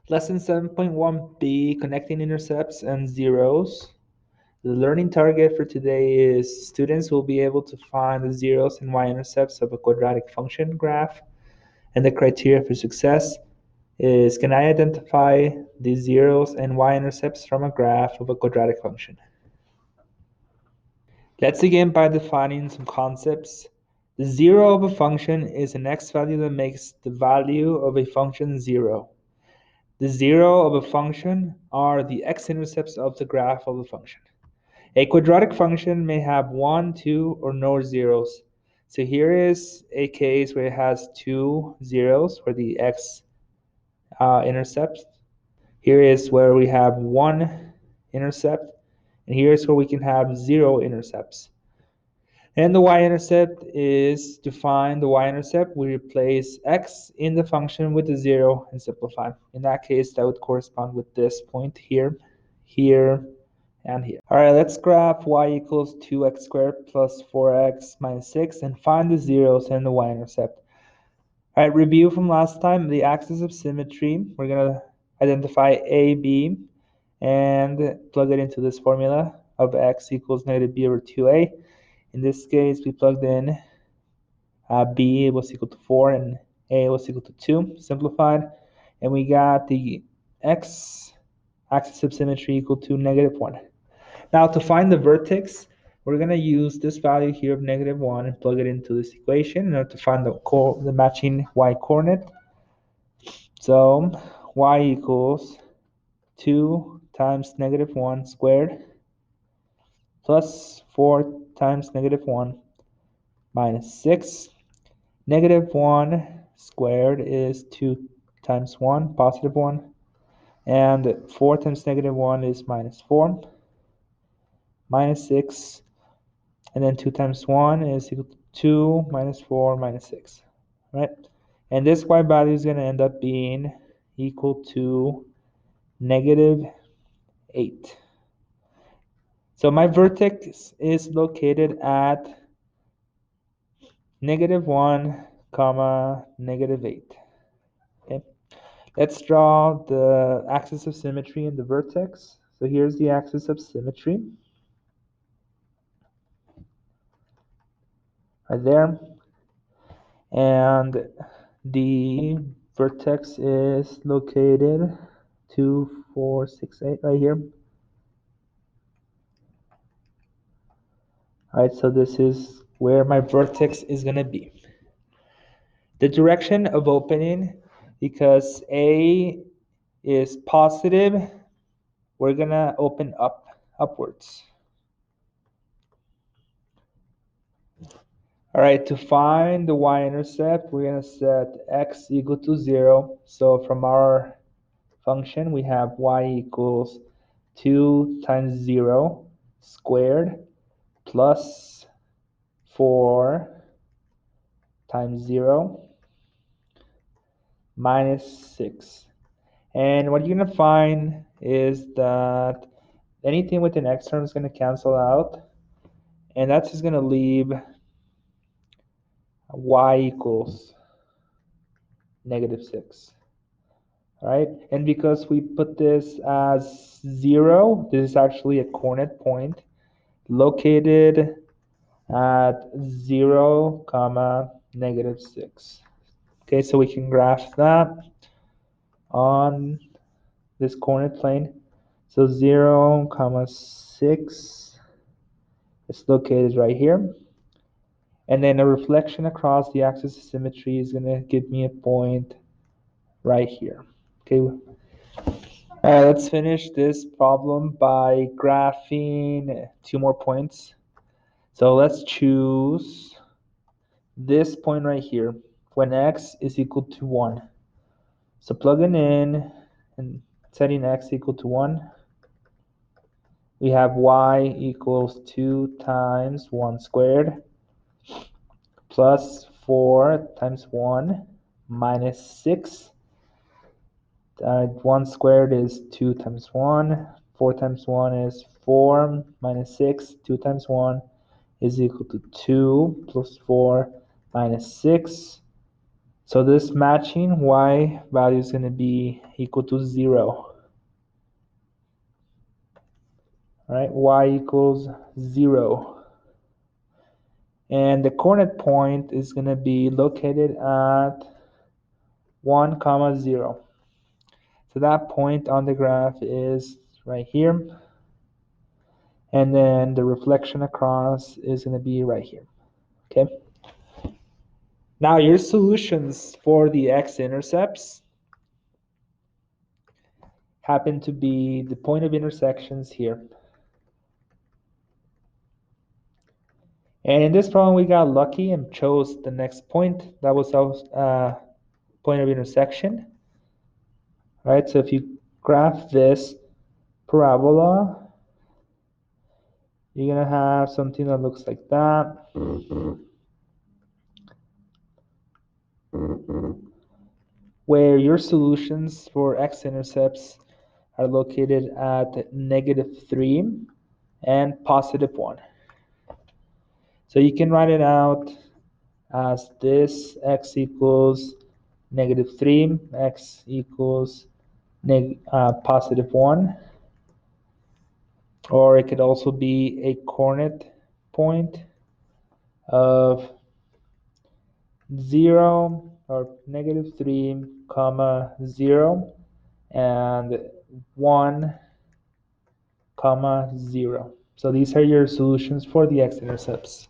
Lesson 7.1b, connecting intercepts and zeros. The learning target for today is students will be able to find the zeros and y-intercepts of a quadratic function graph. And the criteria for success is, can I identify the zeros and y-intercepts from a graph of a quadratic function? Let's begin by defining some concepts. The zero of a function is an x value that makes the value of a function zero. The zero of a function are the x-intercepts of the graph of the function. A quadratic function may have 1, 2, or no zeros. So here is a case where it has 2 zeros for the x-intercepts. Here is where we have 1 intercept, and here's where we can have 0 intercepts. And the y-intercept is, to find the y-intercept, we replace x in the function with a 0 and simplify. In that case, that would correspond with this point here, here, and here. All right, let's graph y equals 2x squared plus 4x minus 6 and find the zeros and the y-intercept. All right, review from last time, the axis of symmetry. We're going to identify a, b, and plug it into this formula of x equals negative b over 2a. In this case, we plugged in b was equal to 4 and a was equal to 2, simplified, and we got the x-axis of symmetry equal to negative 1. Now, to find the vertex, we're going to use this value here of negative 1 and plug it into this equation in order to find the matching y-coordinate. So y equals 2 times negative 1 squared plus 4 times negative 1 minus 6. Negative 1 squared is 2 times 1, positive 1. And 4 times negative 1 is minus 4. Minus 6. And then 2 times 1 is equal to 2 minus 4 minus 6. Right? And this y value is going to end up being equal to negative 8. So my vertex is located at negative 1, comma, negative 8. Okay. Let's draw the axis of symmetry and the vertex. So here's the axis of symmetry. Right there. And the vertex is located 2, 4, 6, 8 right here. All right, so this is where my vertex is going to be. The direction of opening, because A is positive, we're going to open upwards. All right, to find the y-intercept, we're going to set x equal to 0. So from our function, we have y equals 2 times 0 squared plus 4 times 0 minus 6. And what you're going to find is that anything with an x term is going to cancel out. And that's just going to leave y equals negative 6. All right, and because we put this as 0, this is actually a coordinate point located at 0, comma, negative 6. Okay, so we can graph that on this coordinate plane. So 0, comma, 6 is located right here. And then a reflection across the axis of symmetry is going to give me a point right here. Okay. Let's finish this problem by graphing 2 more points. So let's choose this point right here when x is equal to 1. So plugging in and setting x equal to 1, we have y equals 2 times 1 squared plus 4 times 1 minus 6. 1 squared is 2 times 1. 4 times 1 is 4 minus 6. 2 times 1 is equal to 2 plus 4 minus 6. So this matching y value is going to be equal to 0. All right, y equals 0. And the coordinate point is going to be located at 1, 0. So that point on the graph is right here. And then the reflection across is going to be right here. Okay. Now your solutions for the x-intercepts happen to be the point of intersections here. And in this problem, we got lucky and chose the next point. That was our point of intersection. All right, so if you graph this parabola, you're going to have something that looks like that. Where your solutions for x-intercepts are located at -3 and +1. So you can write it out as this: x equals -3, x equals +1, or it could also be a coordinate point of 0 or -3, 0 and 1, 0. So these are your solutions for the x-intercepts.